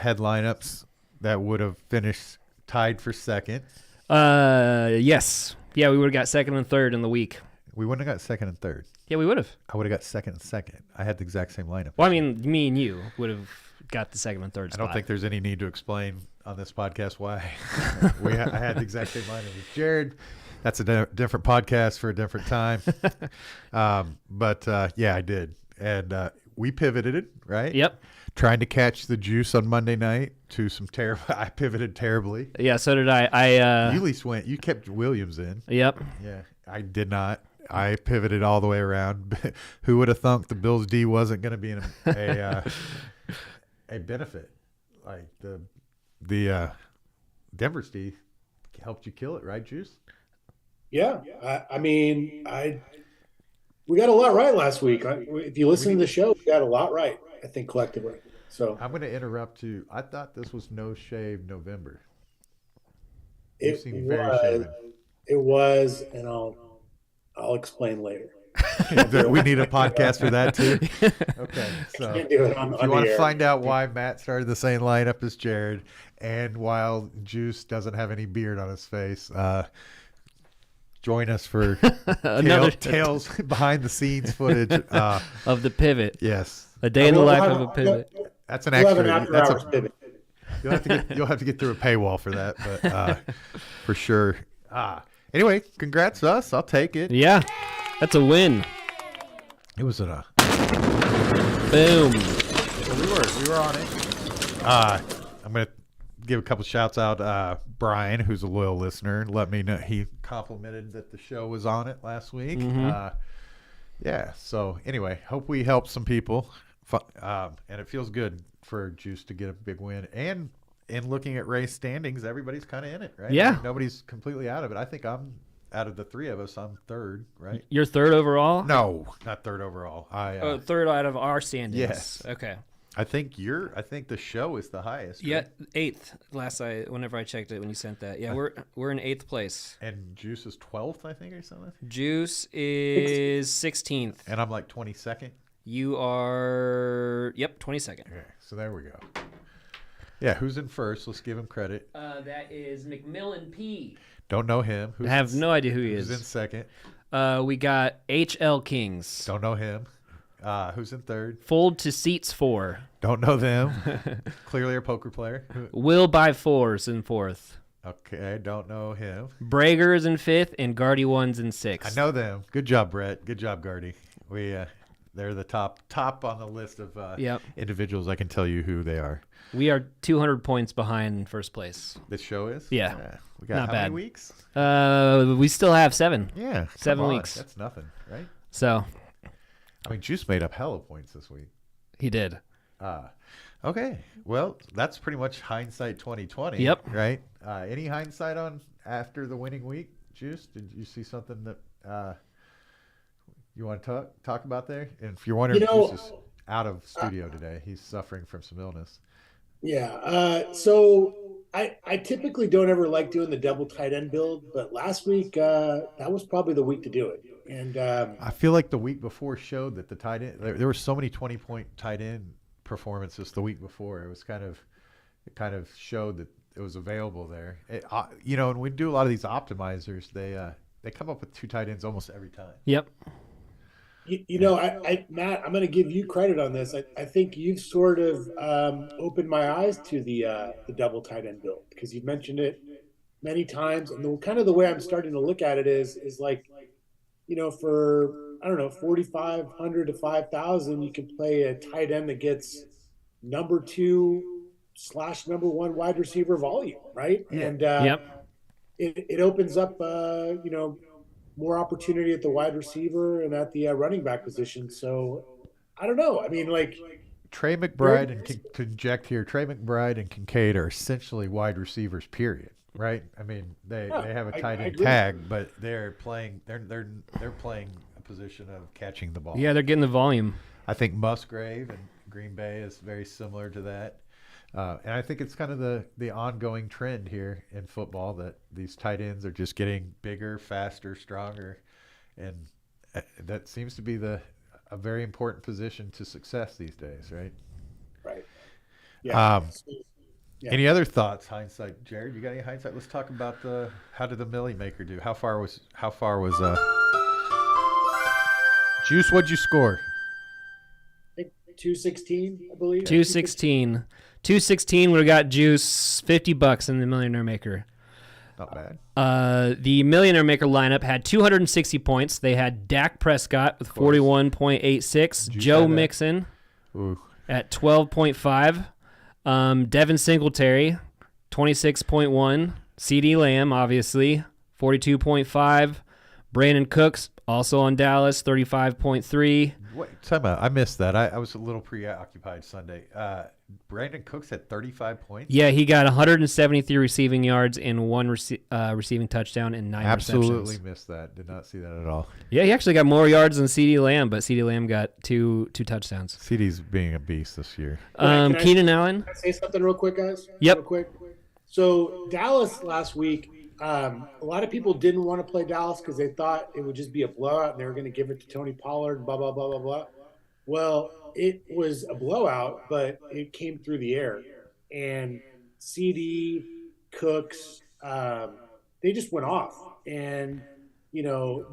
had lineups that would have finished tied for second. Yes. Yeah, we would have got second and third in the week. We wouldn't have got second and third. Yeah, we would have. I would have got second and second. I had the exact same lineup. Well, I mean, me and you would have got the second and third I spot. don't think there's any need to explain on this podcast why I had the exact same lineup as Jared. That's a different podcast for a different time. But yeah, I did. And we pivoted, right? Yep. Trying to catch the juice on Monday night to some terrible. I pivoted terribly. Yeah, so did I. You at least went. You kept Williams in. Yep. Yeah, I did not. I pivoted all the way around. Who would have thunk the Bills D wasn't going to be a benefit? Like the Denver's D helped you kill it, right, Juice? Yeah, I mean, we got a lot right last week. If you listen to the show, we got a lot right, I think, collectively. So I'm going to interrupt you. I thought this was No Shave November. It was, and I'll explain later. We need a podcast for that too. Okay, so Can't do it on if you want to the air. find out why Matt started the same lineup as Jared, and while Juice doesn't have any beard on his face, join us for Another tales behind the scenes footage of the pivot. Yes, A day in the life of a pivot. that's an We'll have extra. an after That's hours pivot. you'll have to get through a paywall for that, but for sure. Anyway, congrats to us. I'll take it. Yeah, that's a win. It was a Boom. we were on it. I'm gonna give a couple shouts out. Brian, who's a loyal listener, let me know he complimented that the show was on it last week. Yeah. So anyway, hope we helped some people, and it feels good for Juice to get a big win. And in looking at race standings, everybody's kind of in it, right? Yeah. Nobody's completely out of it. I think I'm out of the three of us. I'm third, right? You're third overall? No, not third overall. Third out of our standings. Yes. Okay. I think the show is the highest. Yeah, right? eighth. Whenever I checked it when you sent that. Yeah, we're in eighth place. And Juice is 12th, I think, or something. Juice is 16th. And I'm like 22nd. You are 22nd. Okay, so there we go. Yeah, who's in first? Let's give him credit. That is McMillan P. Don't know him. I have no idea who he Who's in is. second? We got HL Kings. Don't know him. Who's in third? Fold to seats 4. Don't know them. Clearly a poker player. Will by 4's in 4th. Okay, don't know him. Brager's in 5th and Guardy 1's in 6th. I know them. Good job, Brett. Good job, Gardy. They're the top on the list of individuals. I can tell you who they are. We are 200 points behind first place. This show is? Yeah. We got Not how bad. many weeks? We still have 7. Yeah. 7 come on. weeks. That's nothing, right? So I mean, Juice made up hella points this week. he did. Okay. Well, that's pretty much hindsight 2020. Yep. Right? Any hindsight on after the winning week, Juice? Did you see something that you want to talk about there? And if you're wondering, Juice is out of studio today. He's suffering from some illness. Yeah. So I typically don't ever like doing the double tight end build, but last week that was probably the week to do it. And I feel like the week before showed that the tight end there were so many 20-point tight end performances the week before. It kind of showed that it was available there. And we do a lot of these optimizers. They come up with 2 tight ends almost every time. Yep. Matt, I'm going to give you credit on this. I think you've sort of opened my eyes to the double tight end build because you've mentioned it many times. And the way I'm starting to look at it is like, for, I don't know, 4,500 to 5,000, you can play a tight end that gets number 2/number 1 wide receiver volume, right? Yeah. And it opens up, more opportunity at the wide receiver and at the running back position. So I don't know. I mean, like Trey McBride and conject here. Trey McBride and Kincaid are essentially wide receivers, period. Right? I mean, they have a tight end tag, but they're playing. They're playing a position of catching the ball. Yeah, they're getting the volume. I think Musgrave and Green Bay is very similar to that. And I think it's kind of the ongoing trend here in football that these tight ends are just getting bigger, faster, stronger, and that seems to be a very important position to success these days, right? Right. Yeah. Yeah. Any other thoughts? Hindsight, Jared. You got any hindsight? Let's talk about how did the Millie Maker do? How far was Juice? What'd you score? I think 216, I believe. 216. 216 would have got Juice $50 in the Millionaire Maker. Not bad. The Millionaire Maker lineup had 260 points. They had Dak Prescott with 41.86, Joe had that? Mixon Ooh. at 12.5, Devin Singletary 26.1, CD Lamb obviously 42.5, Brandon Cooks also on Dallas 35.3. Wait, time out. I missed that. I was a little preoccupied Sunday. Brandon Cooks had 35 points. Yeah, he got 173 receiving yards and one receiving touchdown and 9 Absolutely receptions. missed that. Did not see that at all. Yeah, he actually got more yards than CD Lamb, but CD Lamb got two touchdowns. CD's being a beast this year. Can I- Keenan Allen. Can I say something real quick, guys? Yep. Real quick. So Dallas last week, a lot of people didn't want to play Dallas because they thought it would just be a blowout and they were going to give it to Tony Pollard, blah, blah, blah, blah, blah. Well, it was a blowout, but it came through the air. And CD, Cooks, they just went off. And,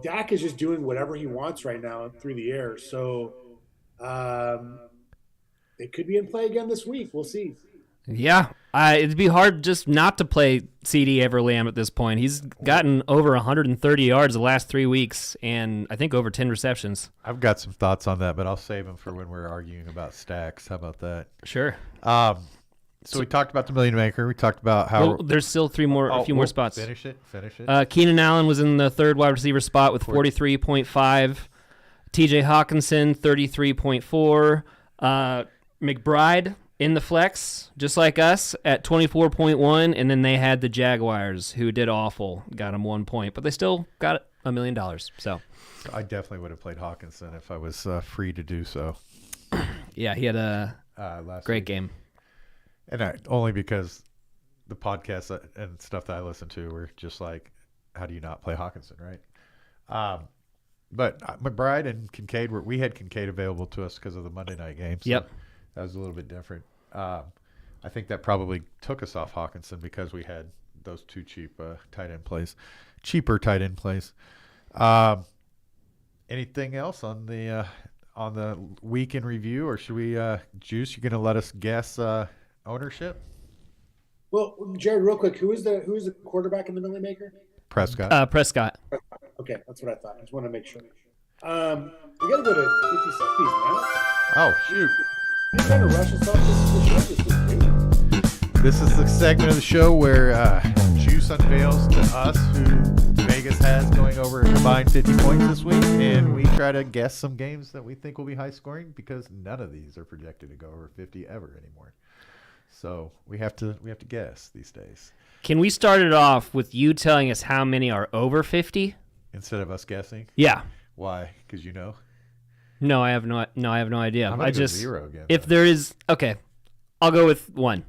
Dak is just doing whatever he wants right now through the air. So it could be in play again this week. We'll see. Yeah, it'd be hard just not to play CD Lamb at this point. He's gotten over 130 yards the last 3 weeks, and I think over 10 receptions. I've got some thoughts on that, but I'll save them for when we're arguing about stacks. How about that? Sure. So we talked about the Million Maker. We talked about how Well, there's still a few more spots. Finish it. Keenan Allen was in the third wide receiver spot with 43.5. TJ Hawkinson, 33.4. McBride in the flex, just like us, at 24.1. And then they had the Jaguars, who did awful, got him 1 point. But they still got $1 million. So I definitely would have played Hawkinson if I was free to do so. yeah, he had a Last great week. game. And only because the podcasts and stuff that I listen to were just like, how do you not play Hawkinson, right? But McBride and Kincaid, we had Kincaid available to us because of the Monday night game. So Yep. that was a little bit different. I think that probably took us off Hawkinson because we had those two cheaper tight end plays. Anything else on the week in review, or should we, Juice? You're going to let us guess ownership? Well, Jared, real quick, who is the quarterback in the Millie Maker? Prescott. Prescott. Okay, that's what I thought. I just want to make sure. We got to go to 50 cent piece now. Oh shoot! You're trying to rush us off the show this week, dude. This is the segment of the show where Juice unveils to us who Vegas has going over a combined 50 points this week, and we try to guess some games that we think will be high scoring because none of these are projected to go over 50 ever anymore. So we have to guess these days Can we start it off with you telling us how many are over 50? instead of us guessing. Yeah. Why? Because No, I have no idea. I'm gonna go zero again. If there is, okay, I'll go with 1.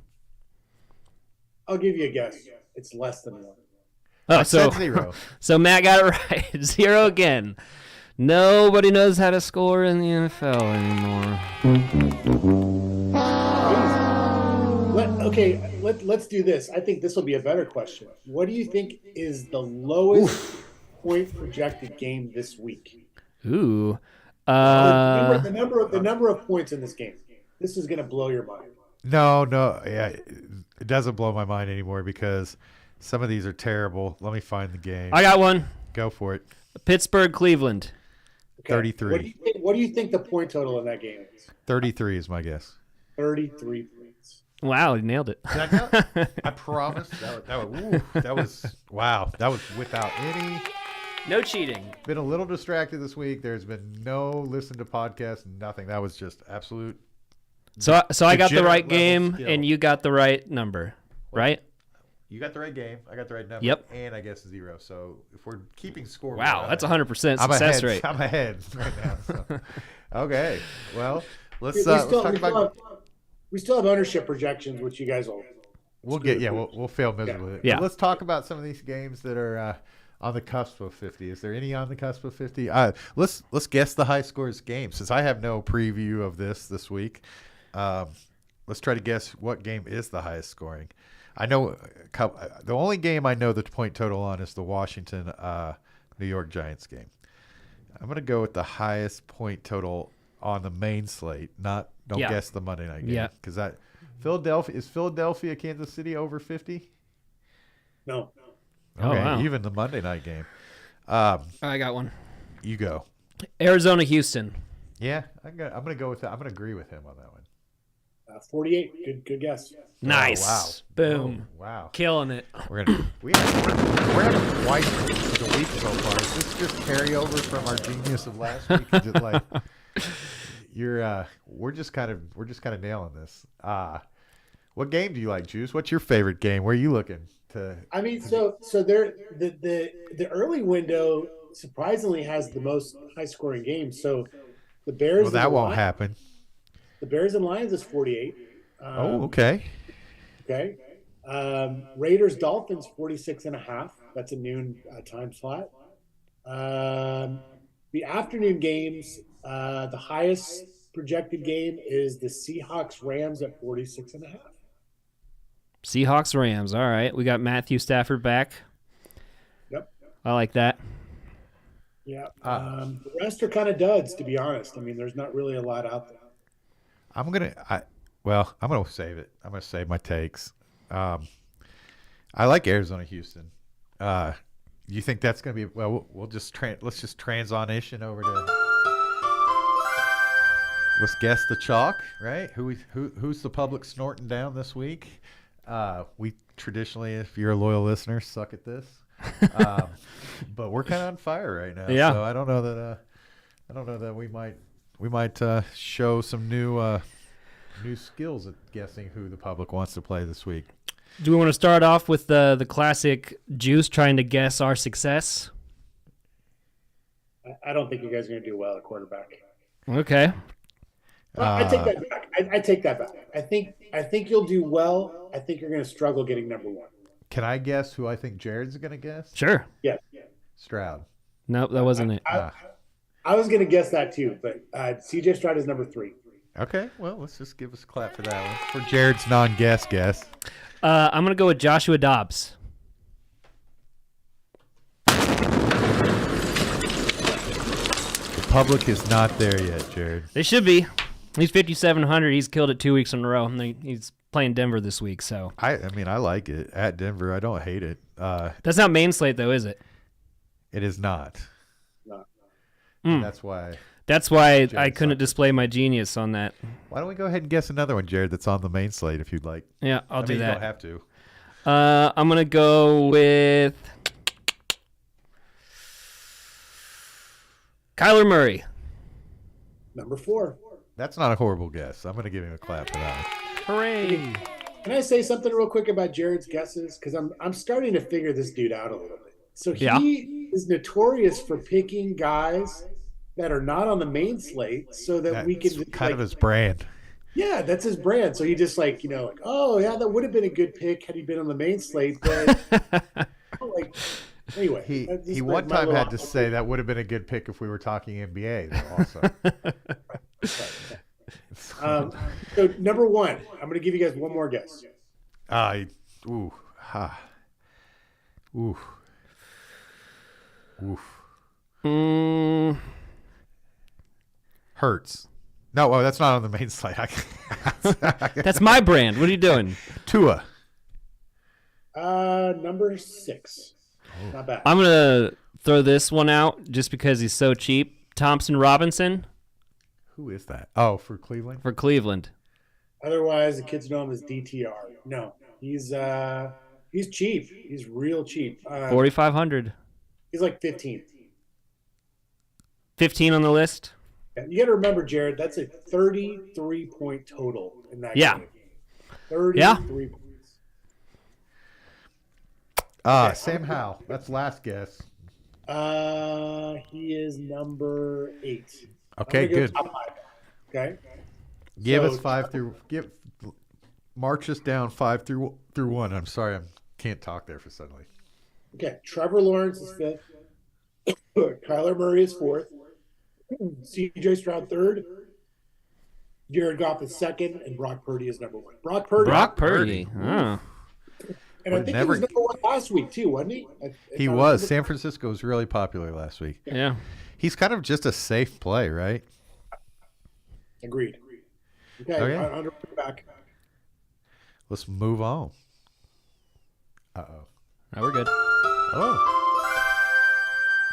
I'll give you a guess. It's less than 1. Oh, I so said 0. So Matt got it right. 0 again. Nobody knows how to score in the NFL anymore. Let's do this. I think this will be a better question. What do you think is the lowest point projected game this week? Ooh. The number of points in this game. This is going to blow your mind. No, yeah, it doesn't blow my mind anymore because some of these are terrible. Let me find the game. I got one. Go for it. Pittsburgh, Cleveland. Okay. 33. What do you think the point total in that game is? 33 is my guess. 33 points. Wow, you nailed it. Did I know? I promise. That was without any. No cheating. Been a little distracted this week. There's been no listen to podcast, nothing. That was just absolute. So I got the right degenerate level game, skill. and you got the right number, right? You got the right game. I got the right number. Yep. And I guess 0. So if we're keeping score. Wow, that's 100% success rate. I'm ahead right now. So. Okay. Well, let's We talk about. still have ownership projections, which you guys will. We'll fail miserably. Yeah. But let's talk about some of these games that are on the cusp of 50. Is there any on the cusp of 50? Let's guess the high scores game since I have no preview of this week. let's try to guess what game is the highest scoring. I know the only game I know the point total on is the Washington New York Giants game. I'm gonna go with the highest point total on the main slate. Don't Yeah. guess the Monday night game. Yeah. Because Philadelphia Kansas City over 50? No. Oh, Okay, wow. even the Monday night game. I got one. You go. Arizona, Houston. Yeah, I'm gonna go with that. I'm gonna agree with him on that one. 48. Good guess. Nice. Oh, Boom. wow. Killing it. We're having quite the week so far. Is this just carryover from our genius of last week? Is it like we're just kind of nailing this. What game do you like, Juice? What's your favorite game? Where are you looking to? I mean, so there the early window surprisingly has the most high scoring games. So the Bears. Well, that won't happen. The Bears and Lions is 48. Oh, okay. Okay. Raiders Dolphins 46.5. That's a noon time slot. The afternoon games, the highest projected game is the Seahawks Rams at 46.5. Seahawks, Rams. All right. We got Matthew Stafford back. Yep. I like that. Yeah. The rest are kind of duds, to be honest. I mean, there's not really a lot out there. I'm gonna save it. I'm gonna save my takes. I like Arizona, Houston. You think that's gonna be well? We'll just let's just transition over to. Let's guess the chalk, right? Who's the public snorting down this week? We traditionally, if you're a loyal listener, suck at this, but we're kind of on fire right now. Yeah. So I don't know that we might show some new skills at guessing who the public wants to play this week. Do we want to start off with the classic Juice trying to guess our success? I don't think you guys are going to do well at quarterback. Okay. I take that back. I take that back. I think you'll do well. I think you're going to struggle getting number one. Can I guess who I think Jared's going to guess? Sure. Yeah. Stroud. Nope, that wasn't it. I was going to guess that too, but CJ Stroud is number 3. Okay, well, let's just give us a clap for that one. For Jared's non-guess guess. I'm going to go with Joshua Dobbs. The public is not there yet, Jared. They should be. He's 5,700. He's killed it 2 weeks in a row. And he's playing Denver this week, so. I mean, I like it. At Denver, I don't hate it. That's not main slate, though, is it? It is not. No. That's why. That's why Jared I couldn't sucked. display my genius on that. Why don't we go ahead and guess another one, Jared, that's on the main slate if you'd like. Yeah, I'll do You that. don't have to. I'm going to go with Kyler Murray. Number 4. That's not a horrible guess. I'm going to give him a clap for that one. Hooray. Can I say something real quick about Jared's guesses? Because I'm starting to figure this dude out a little bit. So he is notorious for picking guys that are not on the main slate so that we can That's kind of his brand. Yeah, that's his brand. So he just oh yeah, that would have been a good pick had he been on the main slate. But anyway, He one time had to say that would have been a good pick if we were talking NBA though, also. So number 1, I'm going to give you guys one more guess. Hurts. No, that's not on the main slide. That's my brand. What are you doing? Tua. Number 6. Not bad. I'm going to throw this one out just because he's so cheap. Thompson Robinson Who is that? Oh, for Cleveland? for Cleveland. Otherwise, the kids know him as DTR. No, he's cheap. He's real cheap. 4,500. He's like 15. 15 on the list. You got to remember, Jared, that's a 33-point total in that Yeah. game. 33 points. Sam Howell. That's last guess. He is number 8. Okay, I'm gonna go good. top 5. Okay. Give So- us 5 through. March us down 5 through 1. I'm sorry, I can't talk there for suddenly. Okay. Trevor Lawrence is 5th. Kyler Murray is 4th. CJ Stroud 3rd. Jared Goff is second, and Brock Purdy is number one. Brock Purdy. Brock Purdy. Oh. And I think he was number one last week too, wasn't he? He was. San Francisco was really popular last week. Yeah. He's kind of just a safe play, right? Agreed. Okay. Under back. Let's move on. Uh-oh. No, we're good. Oh.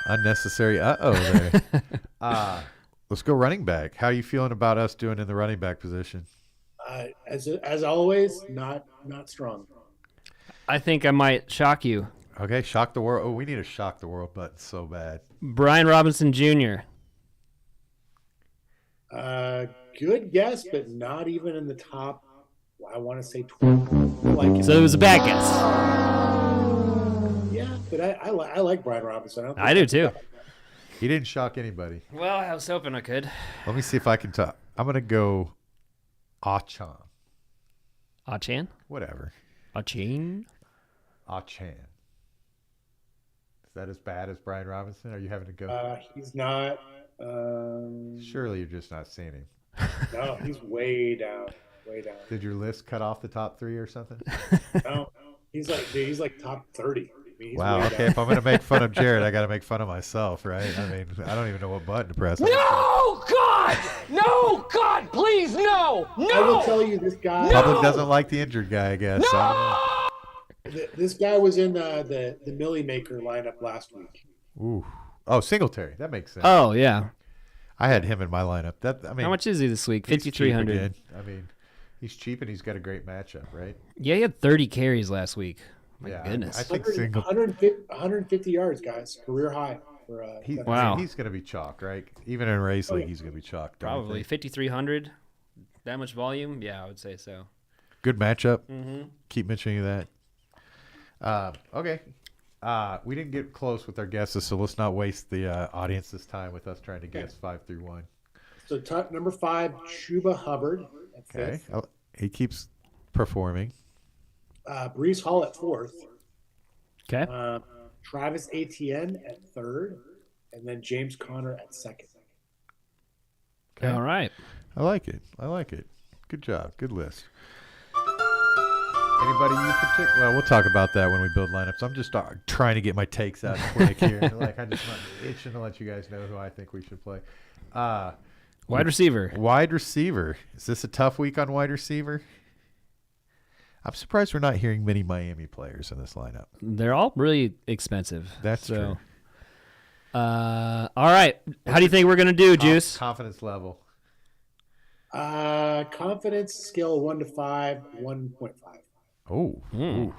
Unnecessary there. Let's go running back. How are you feeling about us doing in the running back position? As always, not strong. I think I might shock you. Okay, shock the world. Oh, we need a shock the world button so bad. Brian Robinson Jr. Good guess, but not even in the top. I want to say 12. So it was a bad guess. Yeah, but I like Brian Robinson. I do too. He didn't shock anybody. Well, I was hoping I could. Let me see if I can talk. I'm gonna go Achan. Achan? Whatever. Achan? Achan. Is that as bad as Brian Robinson? Are you having to go? He's not. Surely you're just not seeing him. No, he's way down. Way down. Did your list cut off the top 3 or something? No, he's like top 30. I mean, wow. Okay, if I'm gonna make fun of Jared, I got to make fun of myself, right? I mean, I don't even know what button to press. No, God! No, God, please, no! No! I will tell you, this guy. Public doesn't like the injured guy, I guess. No! I This guy was in the Millie Maker lineup last week. Ooh. Oh, Singletary. That makes sense. Oh, yeah. I had him in my lineup. How much is he this week? he's cheap 5,300. again. I mean, he's cheap and he's got a great matchup, right? Yeah, he had 30 carries last week. My Yeah, goodness. I think 150 yards, guys. Career high. For, Wow. He's going to be chalk, right? Even in race league, he's going to be chalk. don't you Probably think? 5,300. That much volume? Yeah, I would say so. Good matchup. Mm-hmm. Keep mentioning that. Okay. We didn't get close with our guesses, so let's not waste the audience's time with us trying to guess 5 through 1. So number 5, Chuba Hubbard at Okay. 5th. Oh, he keeps performing. Brees Hall at 4th. Okay. Travis Etienne at 3rd. And then James Conner at 2nd. Okay. All right. I like it. Good job. Good list. Anybody you particular? Well, we'll talk about that when we build lineups. I'm just trying to get my takes out quick here. I'm just not itching to let you guys know who I think we should play. Wide receiver. Wide receiver. Is this a tough week on wide receiver? I'm surprised we're not hearing many Miami players in this lineup. They're all really expensive. That's true. All right. How do you think we're going to do, Juice? Confidence level. Confidence scale 1 to 5, 1.5. Oh. Ooh,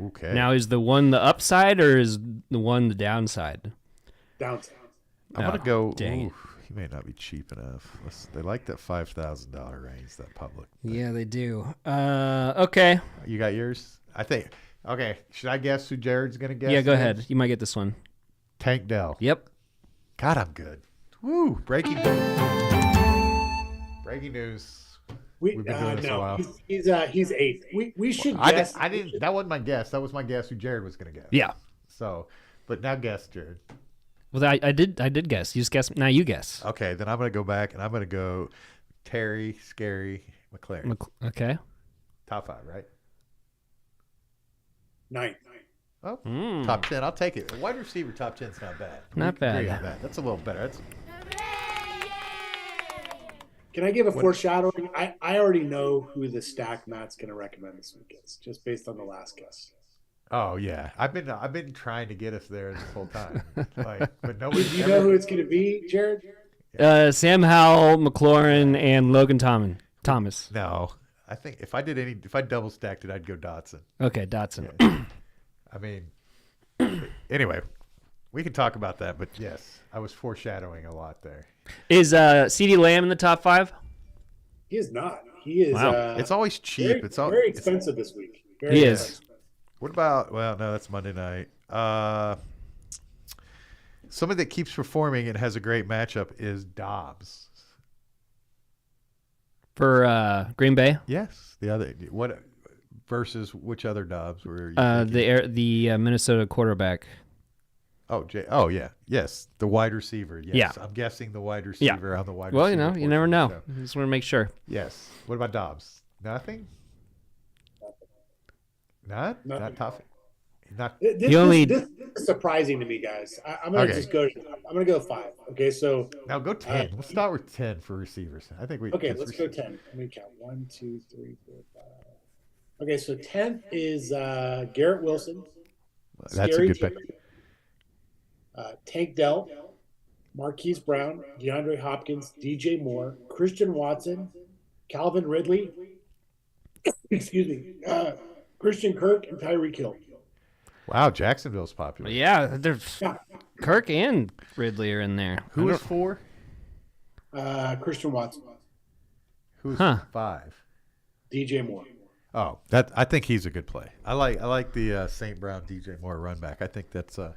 okay. Now, is the one the upside or is the one the downside? Downside. I'm going to go. Dang it. He may not be cheap enough. They like that $5,000 range, that public. Yeah, they do. Okay. You got yours? I think. Okay. Should I guess who Jared's going to guess? Yeah, go ahead. You might get this one. Tank Dell. Yep. God, I'm good. Woo. Breaking news. We've been doing this a while. He's 8th. We should guess. I didn't. That wasn't my guess. That was my guess who Jared was going to guess. Yeah. So, but now guess, Jared. Well, I did guess. You just guess. Now you guess. Okay, then I'm going to go back and I'm going to go Terry, Scary, McLaren. Okay. Top 5, right? 9th. Oh, top 10. I'll take it. A wide receiver top 10 is not bad. Not We can agree bad. on that. That's a little better. That's Can I give a foreshadowing? I already know who the stack Matt's going to recommend this week is, just based on the last guess. Oh yeah, I've been trying to get us there this whole time, but nobody. Do you know who it's going to be, Jared? Sam Howell, McLaurin, and Logan Thomas. No, I think if I double stacked it, I'd go Dotson. Okay, Dotson. Yeah. I mean, anyway, we can talk about that, but yes, I was foreshadowing a lot there. Is CeeDee Lamb in the top 5? He is not. He is. Wow. It's always cheap. Very, It's all very expensive this week. Very He is. expensive. What about? Well, no, that's Monday night. Somebody that keeps performing and has a great matchup is Dobbs. For Green Bay? Yes, the other what versus which other Dobbs were you thinking? The Minnesota quarterback. Oh, Oh, yeah. Yes. The wide receiver. Yes. Yeah. I'm guessing the wide Yeah. receiver on the wide Well, receiver. you never portion know. of the show. Just want to make sure. Yes. What about Dobbs? Nothing? Not Nothing. tough. Not This is surprising to me, guys. I'm gonna Okay. just go. I'm gonna go 5. Okay, so now go 10. Let's start with 10 for receivers. I think we okay, because let's go 10. Let me count. 1, 2, 3, 4, 5. Okay, so 10th is Garrett Wilson, That's a Scary good pick. Terry, Tank Dell, Marquise Brown, DeAndre Hopkins, DJ Moore, Christian Watson, Calvin Ridley, excuse me, Christian Kirk, and Tyreek Hill. Wow, Jacksonville's popular. Yeah, there's Yeah. Kirk and Ridley are in there. Who is 4? Christian Watson, Who's Huh. 5? DJ Moore. Oh, that I think he's a good play. I like the St. Brown DJ Moore run back. I think that's I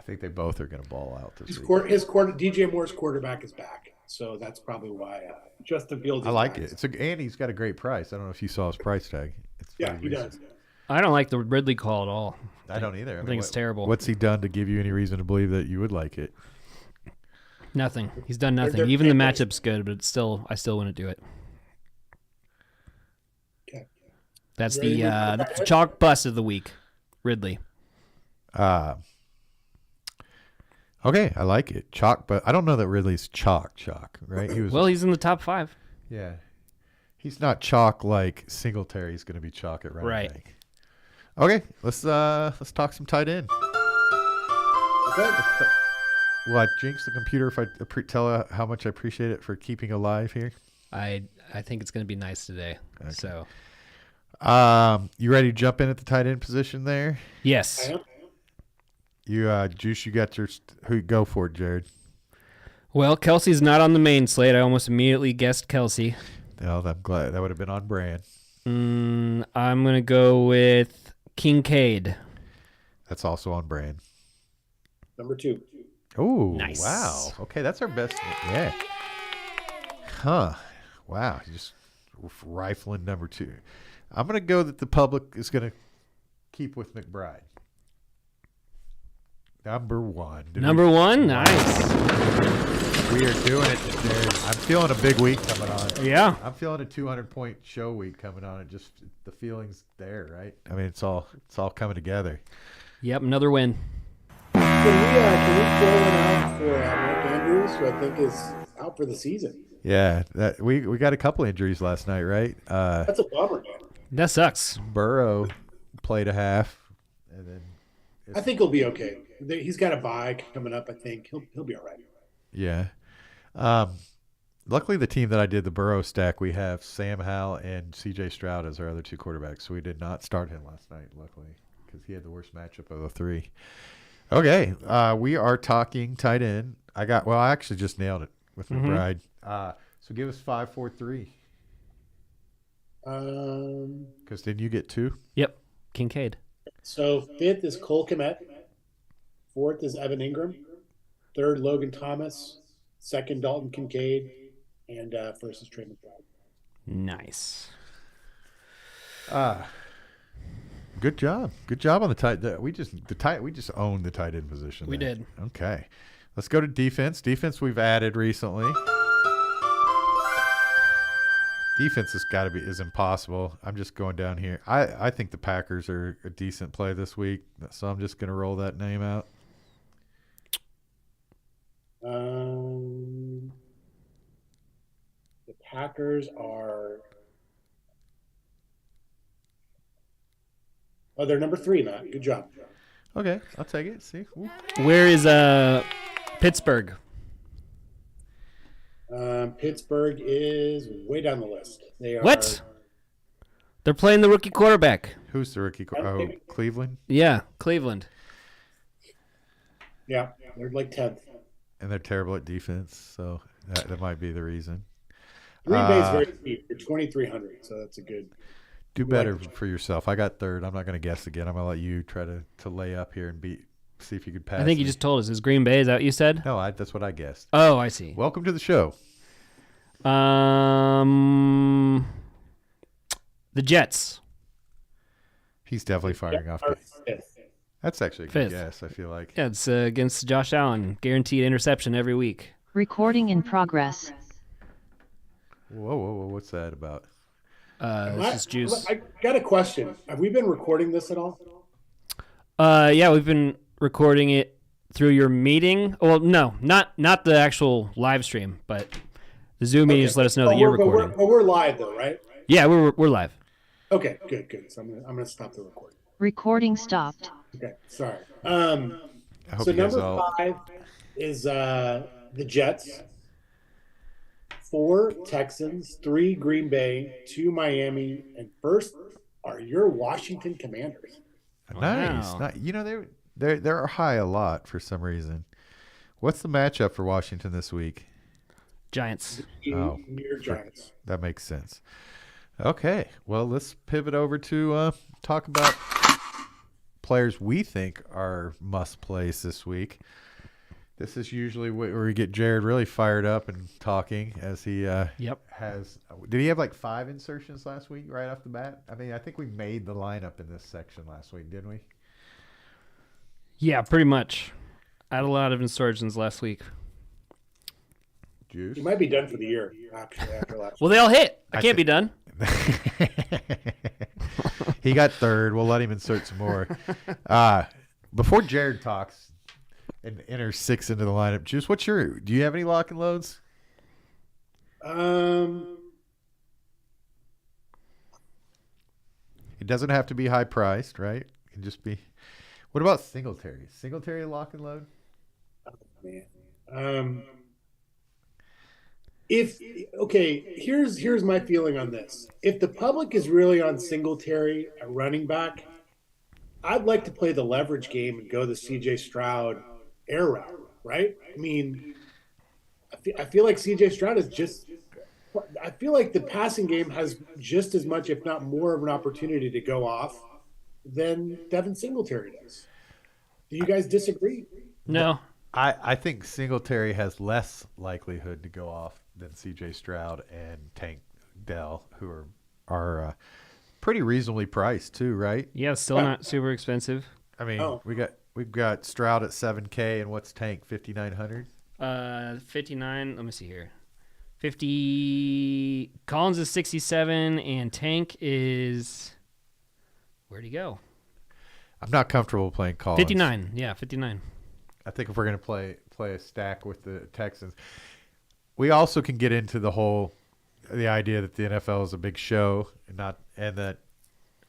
think they both are going to ball out this week. DJ Moore's quarterback is back, so that's probably why Justin Fields. I like it. And he's got a great price. I don't know if you saw his price tag. It's Yeah, very he recent. does. I don't like the Ridley call at all. I don't either. I think it's terrible. What's he done to give you any reason to believe that you would like it? Nothing. He's done nothing. they're Even the fantastic. matchup's good, but I still wouldn't do it. Okay. That's Ready the to- that's the chalk bust of the week. Ridley. Okay, I like it. Chalk, but I don't know that Ridley's chalk, right? He was Well, he's in the top 5. yeah. He's not chalk like Singletary's going to be chalk at running Right. back. Okay, let's talk some tight end. Okay. Will I jinx the computer if I tell her how much I appreciate it for keeping alive here? I think it's going to be nice today. Okay. So, You ready to jump in at the tight end position there? yes. I am. You Juice, you got your who go for it, Jared. Well, Kelsey's not on the main slate. I almost immediately guessed Kelsey. No, I'm glad that would have been on brand. I'm going to go with Kincaid. That's also on brand. Number 2. Oh, Nice. wow. Okay, that's our best. Yeah. Huh. Wow. You just rifling number 2. I'm going to go that the public is going to keep with McBride. Number 1. Number 1? Nice. We are doing it, Jared. I'm feeling a big week coming on. Yeah. I'm feeling a 200-point show week coming on. It just the feeling's there, right? I mean, it's all coming together. Yep, another win. Can we throw one out for Mark Andrews, who I think is out for the season? Yeah, that we got a couple injuries last night, right? That's a bummer, man. That sucks. Burrow played a half, and then I think he'll be okay. He's got a bye coming up. I think he'll be all right. yeah. Luckily, the team that I did the Burrow stack, we have Sam Howell and C.J. Stroud as our other 2 quarterbacks. So we did not start him last night, luckily, because he had the worst matchup of the 3. Okay, we are talking tight end. I actually just nailed it with McBride. So give us 5, 4, 3. Because didn't you get 2? Yep, Kincaid. So 5th is Cole Kmet. 4th is Evan Ingram. 3rd, Logan Thomas. 2nd, Dalton Kincaid. And 1st is Trey McBride. Nice. Good job. Good job on the tight. We just owned the tight end position. We there. did. Okay. Let's go to defense. Defense we've added recently. Defense has got to be is impossible. I'm just going down here. I think the Packers are a decent play this week, so I'm just going to roll that name out. The Packers are. Oh, they're number 3, Matt. Good job. Okay, I'll take it. See, Ooh. Where is Pittsburgh? Pittsburgh is way down the list. They are. What? They're playing the rookie quarterback. Who's the rookie? Oh, Cleveland, Yeah, Cleveland. Yeah, they're like 10th. and they're terrible at defense, so that might be the reason. Green Bay's very cheap. They're 2,300, so that's a good. Do better for yourself. I got 3rd. I'm not going to guess again. I'm going to let you try to lay up here and see if you could pass. I think you me. just told us. Is Green Bay? Is that what you said? No, that's what I guessed. Oh, I see. Welcome to the show. The Jets. He's definitely firing off. Are 5th. That's actually a Fifth. good guess, I feel like. Yeah, it's against Josh Allen. Guaranteed interception every week. Recording in progress. Whoa, what's that about? This is Juice. I got a question. Have we been recording this at all? Yeah, we've been recording it through your meeting. Well, no, not the actual live stream, but the Zoom meeting just let us know that you're recording. But we're live though, right? Yeah, we're live. Okay, good. So I'm gonna stop the recording. Recording stopped. Okay, sorry. I hope So you guys number all... 5 is the Jets, 4 Texans, 3 Green Bay, 2 Miami, and first are your Washington Commanders. Nice. Wow. Nice. You know, they're high a lot for some reason. What's the matchup for Washington this week? Giants. Oh, New York Giants. That makes sense. Okay, well, let's pivot over to talk about players we think are must-plays this week. This is usually where we get Jared really fired up and talking as he has. Did he have like 5 insertions last week right off the bat? I mean, I think we made the lineup in this section last week, didn't we? Yeah, pretty much. I had a lot of insurgents last week. Juice? You might be done for the year after last. Well, they all hit. I can't be done. He got 3rd. We'll let him insert some more. Before Jared talks and enters 6 into the lineup, Juice, do you have any lock and loads? Um, It doesn't have to be high priced, right? It can just be. What about Singletary? Singletary lock and load? man. Here's my feeling on this. If the public is really on Singletary at running back, I'd like to play the leverage game and go the CJ Stroud air route, right? I mean, I feel like CJ Stroud is just. I feel like the passing game has just as much, if not more, of an opportunity to go off than Devin Singletary does. Do you guys disagree? No. I think Singletary has less likelihood to go off than C.J. Stroud and Tank Dell, who are pretty reasonably priced too, right? Yeah, still not super expensive. I mean, we've got Stroud at $7K, and what's Tank, $5,900? 59. Let me see here. 50. Collins is 67, and Tank is. Where'd he go? I'm not comfortable playing Collins. 59. Yeah, 59. I think if we're going to play a stack with the Texans, we also can get into the idea that the NFL is a big show and that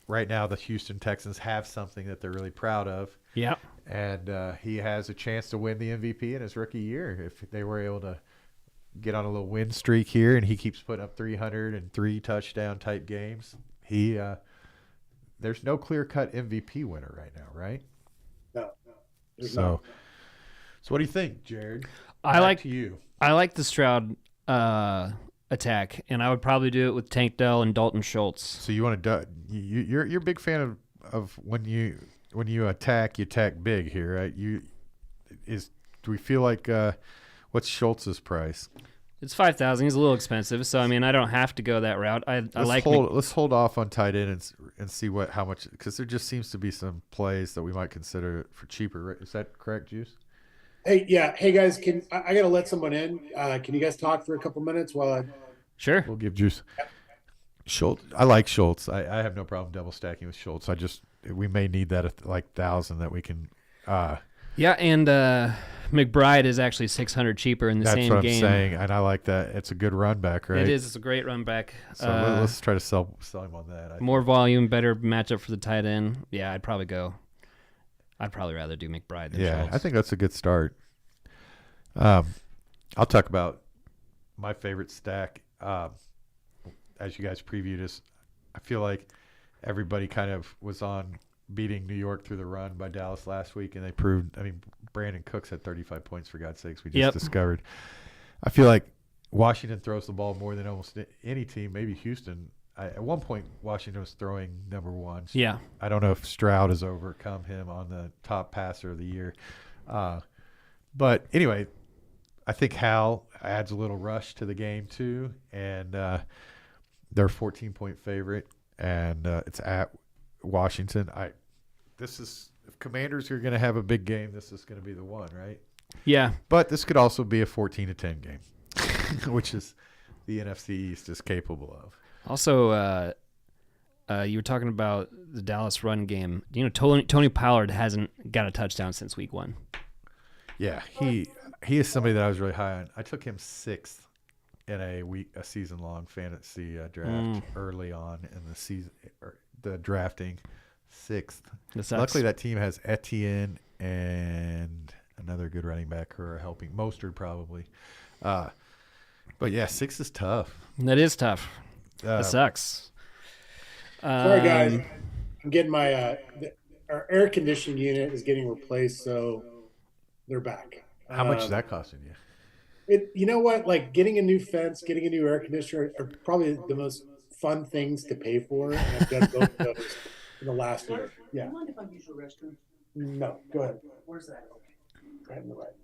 right now the Houston Texans have something that they're really proud of. Yeah. And he has a chance to win the MVP in his rookie year if they were able to get on a little win streak here, and he keeps putting up 303 touchdown type games. There's no clear-cut MVP winner right now, right? No. So what do you think, Jared? I like the Stroud attack, and I would probably do it with Tank Dell and Dalton Schultz. So you want to you're a big fan of when you attack, you attack big here, right? Do we feel like what's Schultz's price? It's 5,000. He's a little expensive, so I mean I don't have to go that route. Let's hold off on tight end and see how much, because there just seems to be some plays that we might consider for cheaper. Right? Is that correct, Juice? Hey guys, I gotta let someone in. Can you guys talk for a couple minutes while I? Sure. We'll give Juice. Schultz. I like Schultz. I have no problem double stacking with Schultz. We may need that at like 1,000 that we can. Yeah, and McBride is actually 600 cheaper in the same game. That's what I'm saying, and I like that. It's a good run back, right? It is. It's a great run back. So let's try to sell him on that. More volume, better matchup for the tight end. Yeah, I'd probably rather do McBride than Schultz. I think that's a good start. I'll talk about my favorite stack. As you guys previewed us, I feel like everybody kind of was on beating New York through the run by Dallas last week, and they proved. I mean, Brandon Cooks had 35 points, for God's sakes. We just discovered. I feel like Washington throws the ball more than almost any team, maybe Houston. At one point, Washington was throwing number 1. So yeah. I don't know if Stroud has overcome him on the top passer of the year. But anyway, I think Hal adds a little rush to the game too, and they're a 14-point favorite, and it's at Washington. This is if Commanders are going to have a big game, this is going to be the one, right? Yeah. But this could also be a 14-10 game, which is the NFC East is capable of. Also, you were talking about the Dallas run game. You know, Tony Pollard hasn't got a touchdown since week 1. Yeah, he is somebody that I was really high on. I took him 6th in a season-long fantasy draft early on in the season, the drafting 6th. Luckily, that team has Etienne and another good running back who are helping. Mostert probably. But yeah, 6 is tough. That is tough. That sucks. Sorry, guys. I'm getting my our air conditioning unit is getting replaced, so they're back. How much is that costing you? You know what? Like getting a new fence, getting a new air conditioner are probably the most fun things to pay for. And I've done both of those in the last year. Yeah. Do you mind if I use your restroom? No, go ahead. Where's that? Right in the right.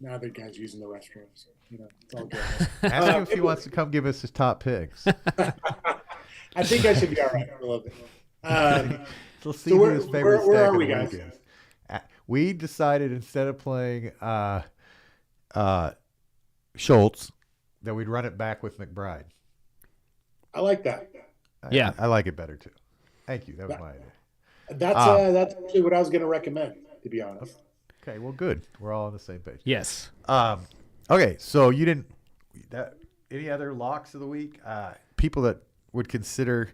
Now the guy's using the restrooms. You know, it's all good. Ask him if he wants to come give us his top picks. I think I should be all right for a little bit. Let's see who his favorite where stack are of we, the guys? week is. We decided instead of playing Schultz that we'd run it back with McBride. I like that. Yeah. I like it better too. Thank you. That was my idea. That's actually what I was going to recommend, to be honest. Okay, well, good. We're all on the same page. Yes. Okay, so you didn't any other locks of the week? People that would consider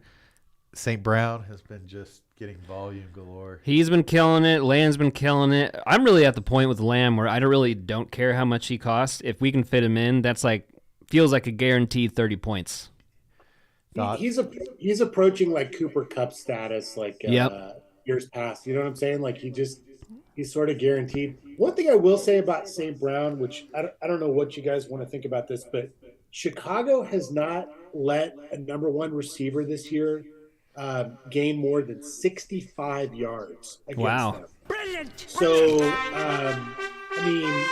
St. Brown has been just getting volume galore. He's been killing it. Lamb's been killing it. I'm really at the point with Lamb where I don't care how much he costs. If we can fit him in, that's feels like a guaranteed 30 points. He's approaching like Cooper Kupp status, like years past. You know what I'm saying? Like he's sort of guaranteed. One thing I will say about St. Brown, which I don't know what you guys want to think about this, but Chicago has not let a number 1 receiver this year gain more than 65 yards against them. Brilliant! So, I mean,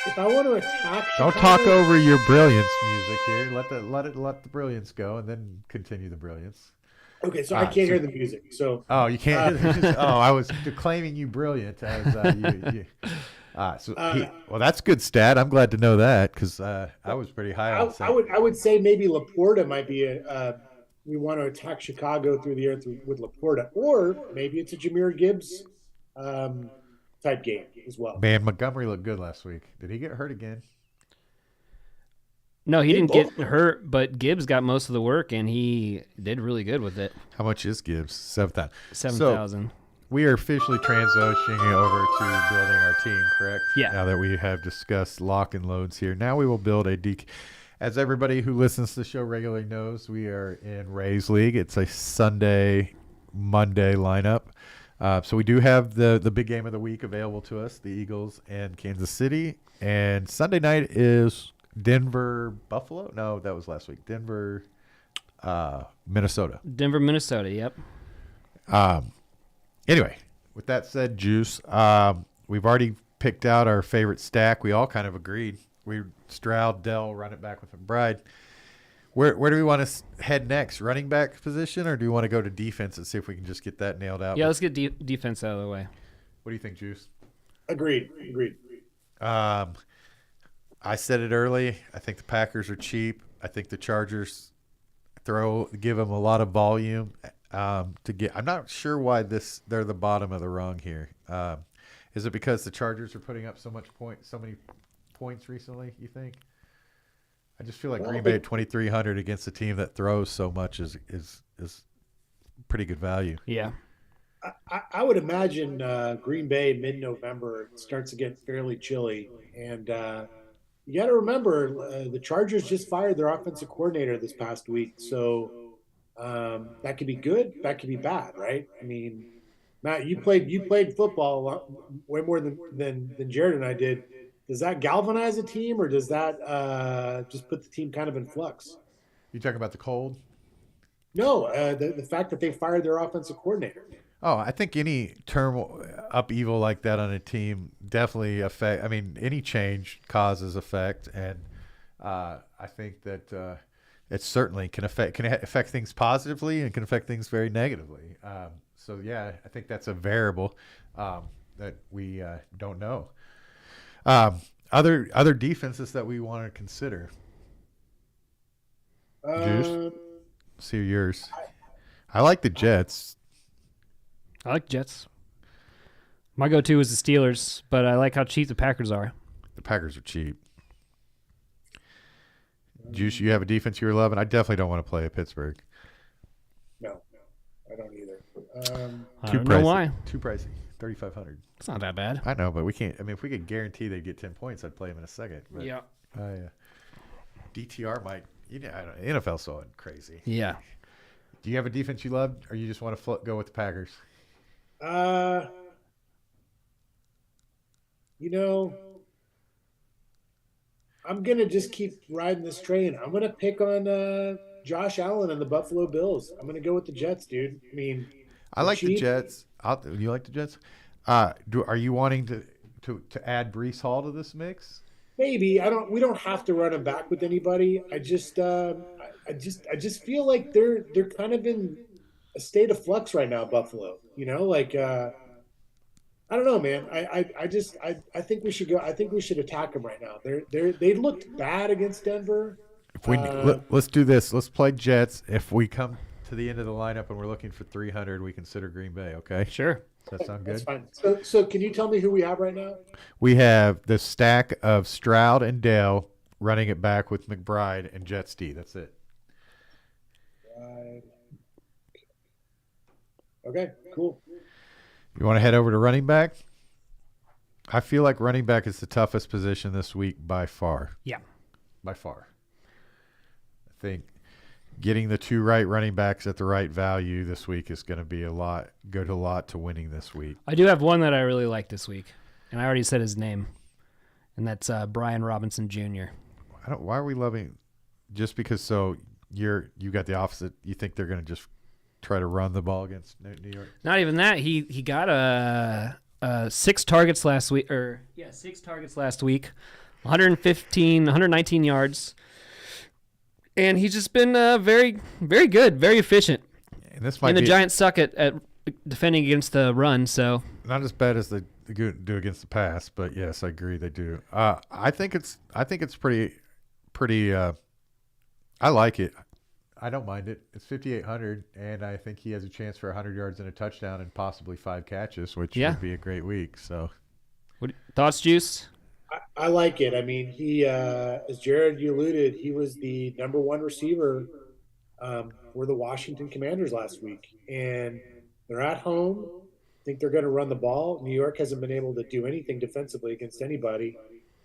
if I want to attack Don't Chicago, talk over your brilliance music here. Let the brilliance go, and then continue the brilliance. Okay, so I can't hear the music. So you can't. I was declaiming you brilliant as you. Well, that's a good stat. I'm glad to know that because I was pretty high on. I would say maybe Laporta might be we want to attack Chicago through the air with Laporta, or maybe it's a Jahmyr Gibbs type game as well. Man, Montgomery looked good last week. Did he get hurt again? No, he didn't get hurt, but Gibbs got most of the work, and he did really good with it. How much is Gibbs? 7,000. 7,000. We are officially transitioning over to building our team, correct? Yeah. Now that we have discussed lock and loads here, now we will build a As everybody who listens to the show regularly knows, we are in Rays League. It's a Sunday, Monday lineup. So we do have the big game of the week available to us, the Eagles and Kansas City. And Sunday night is Denver, Buffalo? No, that was last week. Denver, Minnesota. Denver, Minnesota, yep. Anyway, with that said, Juice, we've already picked out our favorite stack. We all kind of agreed. We Stroud, Dell, run it back with McBride. Where do we want to head next? Running back position, or do we want to go to defense and see if we can just get that nailed out? Yeah, let's get defense out of the way. What do you think, Juice? Agreed. I said it early. I think the Packers are cheap. I think the Chargers give them a lot of volume to get. I'm not sure why they're the bottom of the rung here. Is it because the Chargers are putting up so many points recently? You think? I just feel like Green Bay at 2,300 against a team that throws so much is pretty good value. Yeah. I would imagine Green Bay mid-November starts to get fairly chilly, and you got to remember the Chargers just fired their offensive coordinator this past week, so that could be good, that could be bad, right? I mean, Matt, you played football way more than Jared and I did. Does that galvanize a team, or does that just put the team kind of in flux? You talking about the cold? No, the fact that they fired their offensive coordinator. Oh, I think any upheaval like that on a team definitely affect. I mean, any change causes effect, and I think that it certainly can affect things positively and can affect things very negatively. So yeah, I think that's a variable that we don't know. Other defenses that we want to consider. Juice? See yours. I like the Jets. I like Jets. My go-to is the Steelers, but I like how cheap the Packers are. The Packers are cheap. Juice, you have a defense you're loving? I definitely don't want to play at Pittsburgh. No, I don't either. I don't know why. Too pricey. 3,500. It's not that bad. I know, but we can't. I mean, if we could guarantee they'd get 10 points, I'd play them in a second. But Yeah. DTR might. I don't, NFL so crazy. Yeah. Do you have a defense you love, or you just want to go with the Packers? I'm gonna just keep riding this train. I'm gonna pick on Josh Allen and the Buffalo Bills. I'm gonna go with the Jets, dude. I mean, I like the cheap. Jets. You like the Jets? Are you wanting to add Breece Hall to this mix? Maybe we don't have to run him back with anybody. I just feel like they're kind of in a state of flux right now, Buffalo. I don't know, man. I think we should go. I think we should attack them right now. They looked bad against Denver. If we let's do this. Let's play Jets. If we come to the end of the lineup and we're looking for 300, we consider Green Bay. Okay. Sure. Does that sound good? That's fine. So can you tell me who we have right now? We have the stack of Stroud and Dale running it back with McBride and Jets D. That's it. Okay, cool. You want to head over to running back? I feel like running back is the toughest position this week by far. Yeah. By far. I think getting the two right running backs at the right value this week is going to be go to a lot to winning this week. I do have one that I really like this week, and I already said his name, and that's Brian Robinson Jr. Why are we loving just because you got the opposite? You think they're going to just try to run the ball against New York? Not even that. He got 6 targets last week, 6 targets last week, 119 yards. And he's just been very, very good, very efficient. And this might the Giants suck at defending against the run, so not as bad as they do against the pass, but yes, I agree they do. I think it's pretty. I like it. I don't mind it. It's 5,800, and I think he has a chance for 100 yards and a touchdown and possibly 5 catches, which would be a great week. So, thoughts, Juice? I like it. I mean, he, as Jared, you alluded, he was the number 1 receiver for the Washington Commanders last week. And they're at home. I think they're going to run the ball. New York hasn't been able to do anything defensively against anybody.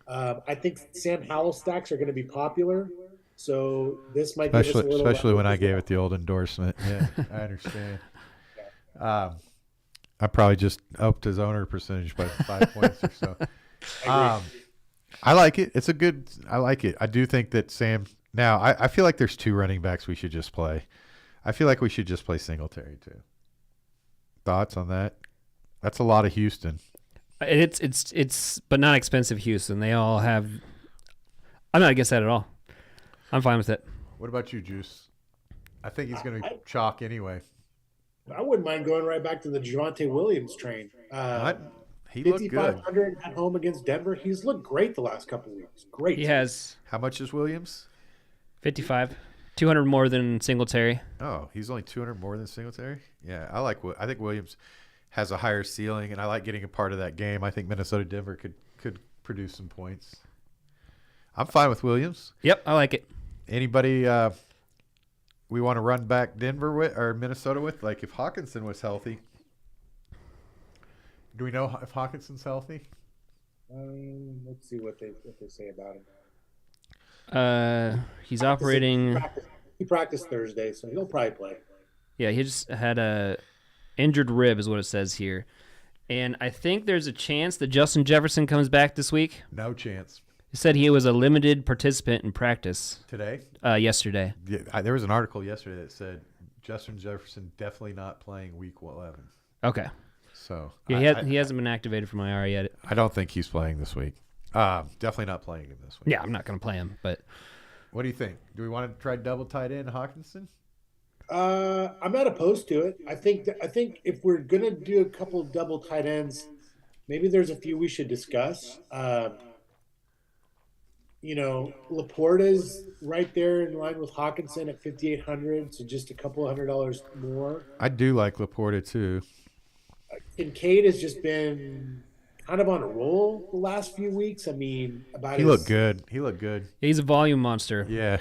I think Sam Howell stacks are going to be popular. So this might give us a little... Especially when I gave it the old endorsement. Yeah, I understand. I probably just upped his owner percentage by 5 points or so. I like it. I like it. I do think that Sam. Now, I feel like there's 2 running backs we should just play. I feel like we should just play Singletary too. Thoughts on that? That's a lot of Houston. It's but not expensive Houston. They all have. I'm not against that at all. I'm fine with it. What about you, Juice? I think he's going to be chalk anyway. I wouldn't mind going right back to the Javonte Williams train. He looked good. 5,500 at home against Denver. He's looked great the last couple of weeks. Great. He has. How much is Williams? 55. 200 more than Singletary. Oh, he's only 200 more than Singletary? Yeah, I think Williams has a higher ceiling, and I like getting a part of that game. I think Minnesota-Denver could produce some points. I'm fine with Williams. Yep, I like it. Anybody we want to run back Denver with or Minnesota with? Like if Hawkinson was healthy. Do we know if Hawkinson's healthy? Let's see what they say about him. He's operating. He practiced Thursday, so he'll probably play. Yeah, he just had a injured rib, is what it says here, and I think there's a chance that Justin Jefferson comes back this week. No chance. He said he was a limited participant in practice today. Yesterday. Yeah, there was an article yesterday that said Justin Jefferson definitely not playing Week 11. Okay. So yeah, he hasn't been activated from IR yet. I don't think he's playing this week. Definitely not playing him this week. Yeah, I'm not going to play him. But what do you think? Do we want to try double tight end Hawkinson? I'm not opposed to it. I think if we're gonna do a couple double tight ends, maybe there's a few we should discuss. Laporta's right there in line with Hawkinson at 5,800, so just a couple $100 more. I do like Laporta too. Kincaid has just been kind of on a roll the last few weeks. I mean, He looked good. He looked good. He's a volume monster. Yeah.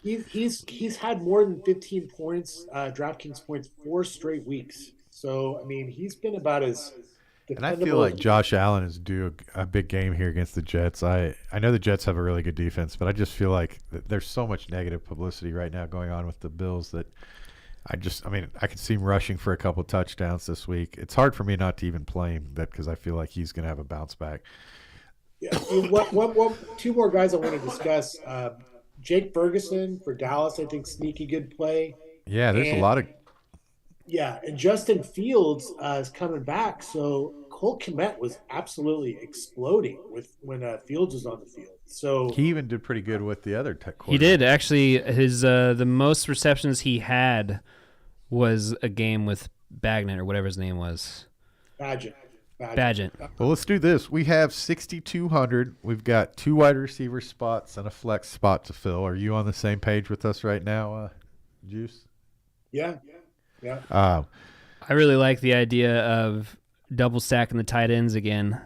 He's had more than 15 points, DraftKings points, 4 straight weeks. So I mean, he's been about as And I dependable. feel like Josh Allen is due a big game here against the Jets. I know the Jets have a really good defense, but I just feel like there's so much negative publicity right now going on with the Bills that I could see him rushing for a couple touchdowns this week. It's hard for me not to even play him because I feel like he's going to have a bounce back. Yeah, two more guys I want to discuss. Jake Ferguson for Dallas, I think sneaky good play. Yeah, there's a lot of Yeah, and Justin Fields is coming back. So Cole Kmet was absolutely exploding when Fields was on the field. So he even did pretty good with the other tech He did actually. His the most receptions he had was a game with Bagnett or whatever his name was. Badgett. Well, let's do this. We have 6,200. We've got 2 wide receiver spots and a flex spot to fill. Are you on the same page with us right now, Juice? Yeah. I really like the idea of double stacking the tight ends again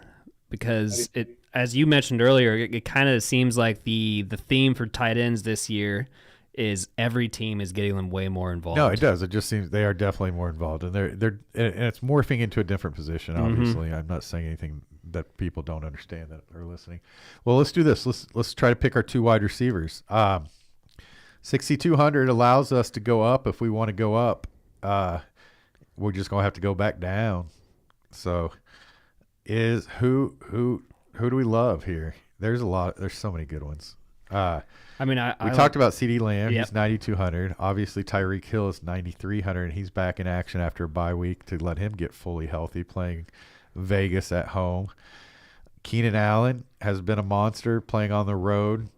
because it, as you mentioned earlier, it kind of seems like the theme for tight ends this year is every team is getting them way more involved. No, it does. It just seems they are definitely more involved, and and it's morphing into a different position. Obviously, I'm not saying anything that people don't understand that are listening. Well, let's do this. Let's try to pick our 2 wide receivers. 6,200 allows us to go up if we want to go up. We're just gonna have to go back down. So, who do we love here? There's a lot. There's so many good ones. We talked about CeeDee Lamb. Yep. He's 9,200. Obviously, Tyreek Hill is 9,300, and he's back in action after a bye week to let him get fully healthy, playing Vegas at home. Keenan Allen has been a monster playing on the road.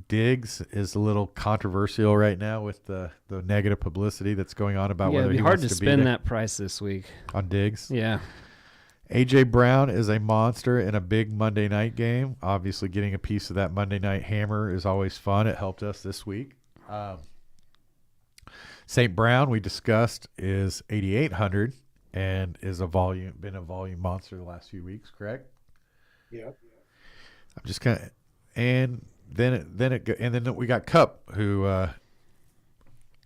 Diggs is a little controversial right now with the negative publicity that's going on about whether it'd he be hard wants to to spend be there that price this week. on Diggs. Yeah. A.J. Brown is a monster in a big Monday night game. Obviously, getting a piece of that Monday night hammer is always fun. It helped us this week. St. Brown, we discussed, is 8,800 and is been a volume monster the last few weeks, correct? Yeah. I'm just kind of, and then we got Cup, who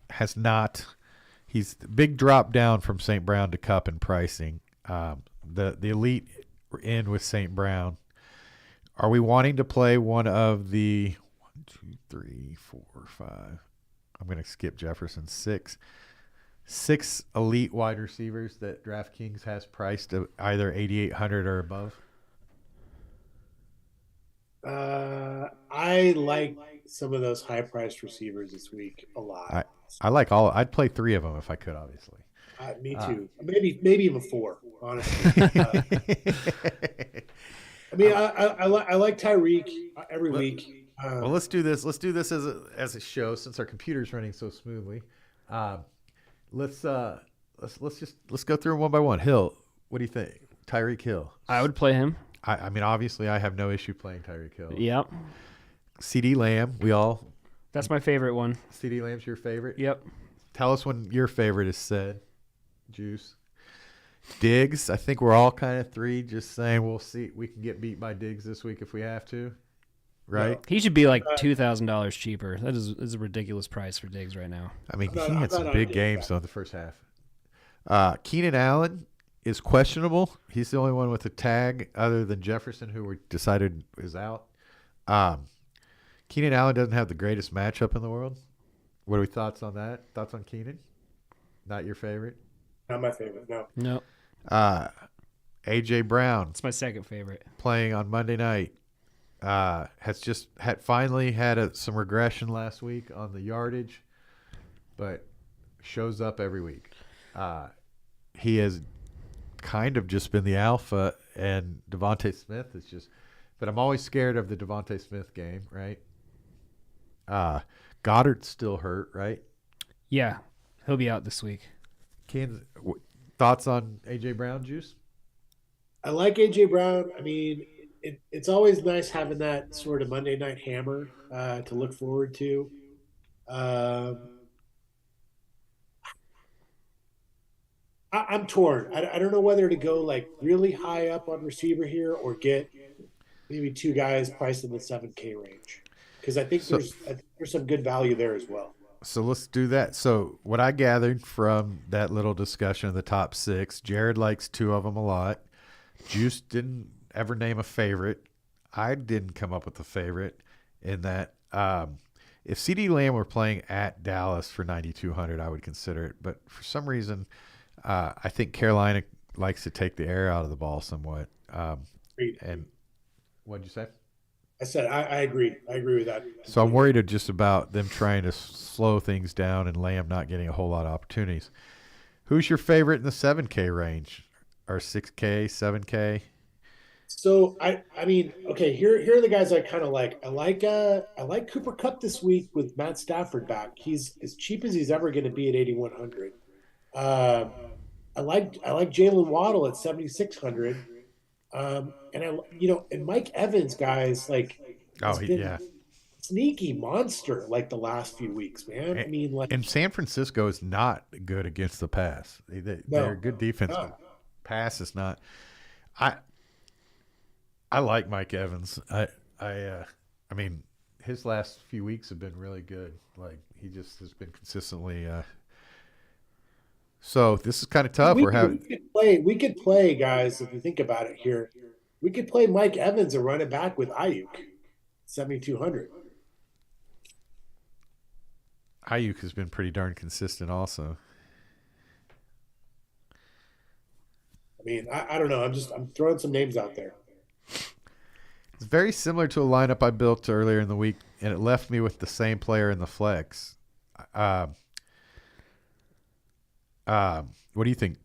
has not. He's big drop down from St. Brown to Cup in pricing. The elite in with St. Brown. Are we wanting to play one of the 1, 2, 3, 4, 5? I'm going to skip Jefferson. Six elite wide receivers that DraftKings has priced at either 8,800 or above. I like some of those high-priced receivers this week a lot. I like all. I'd play 3 of them if I could, obviously. Me too. Maybe even 4. Honestly, I like Tyreek every week. Well, let's do this. Let's do this as a show since our computer's running so smoothly. Let's go through them one by one. Hill, what do you think? Tyreek Hill. I would play him. I mean, obviously, I have no issue playing Tyreek Hill. Yep. CeeDee Lamb. That's my favorite one. CeeDee Lamb's your favorite. Yep. Tell us when your favorite is said. Juice. Diggs. I think we're all kind of 3, just saying we'll see. We can get beat by Diggs this week if we have to. Right? He should be like $2,000 cheaper. That is a ridiculous price for Diggs right now. I mean, he I'm had some not big on games though in the first half. Keenan Allen is questionable. He's the only one with a tag other than Jefferson, who we decided is out. Keenan Allen doesn't have the greatest matchup in the world. What are we thoughts on that? Thoughts on Keenan? Not your favorite? Not my favorite. No. No. A.J. Brown It's my second favorite. playing on Monday night. Has just finally had some regression last week on the yardage, but shows up every week. He has kind of just been the alpha, and Devontae Smith is just. But I'm always scared of the Devontae Smith game, right? Goddard's still hurt, right? Yeah. He'll be out this week. Thoughts on AJ Brown, Juice? I like AJ Brown. I mean, it's always nice having that sort of Monday night hammer to look forward to. I'm torn. I don't know whether to go like really high up on receiver here or get maybe two guys priced in the 7K range, because I think there's some good value there as well. So let's do that. So what I gathered from that little discussion of the top 6, Jared likes 2 of them a lot. Juice didn't ever name a favorite. I didn't come up with a favorite in that. If CeeDee Lamb were playing at Dallas for 9,200, I would consider it. But for some reason, I think Carolina likes to take the air out of the ball somewhat. And what'd you say? I said I agree. I agree with that. So I'm worried just about them trying to slow things down and Lamb not getting a whole lot of opportunities. Who's your favorite in the 7K range, or 6K, 7K? So I mean, okay, here are the guys I kind of like. I like Cooper Kupp this week with Matt Stafford back. He's as cheap as he's ever going to be at 8,100. I like Jalen Waddle at 7,600. And Mike Evans, guys, like, sneaky monster like the last few weeks, man. I mean, like, and San Francisco is not good against the pass. They're a good defense. But pass is not. I like Mike Evans. I mean, his last few weeks have been really good. Like, he just has been consistently. So this is kind of tough. We could play, guys. If you think about it here, we could play Mike Evans and run it back with Ayuk, 7,200. Ayuk has been pretty darn consistent, also. I mean, I don't know. I'm throwing some names out there. It's very similar to a lineup I built earlier in the week, and it left me with the same player in the flex. What do you think,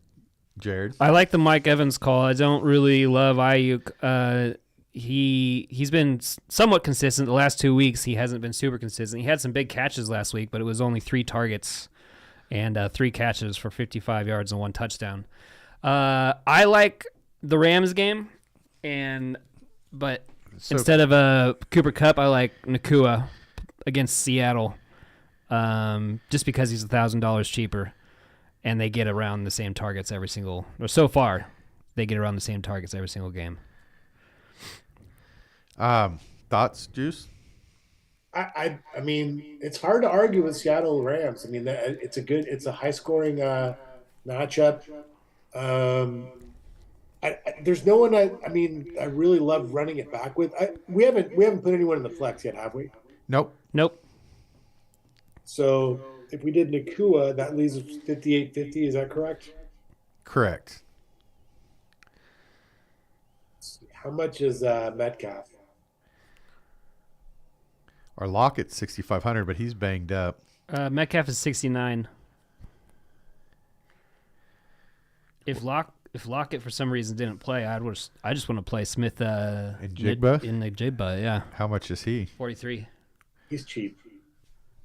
Jared? I like the Mike Evans call. I don't really love Ayuk. He's been somewhat consistent the last 2 weeks. He hasn't been super consistent. He had some big catches last week, but it was only 3 targets and 3 catches for 55 yards and 1 touchdown. I like the Rams game, but instead of Cooper Kupp, I like Nakua against Seattle, just because he's $1,000 cheaper. And they get around the same targets so far, they get around the same targets every single game. Thoughts, Juice? I mean, it's hard to argue with Seattle Rams. I mean, it's a high scoring matchup. There's no one I really love running it back with. We haven't put anyone in the flex yet, have we? Nope. So if we did Nakua, that leaves us 5,850. Is that correct? Correct. How much is Metcalf? Our Lockett's 6,500, but he's banged up. Metcalf is 69. If Lockett for some reason didn't play, I just want to play Smith in Jigba. In the Jigba, yeah. How much is he? 43. He's cheap.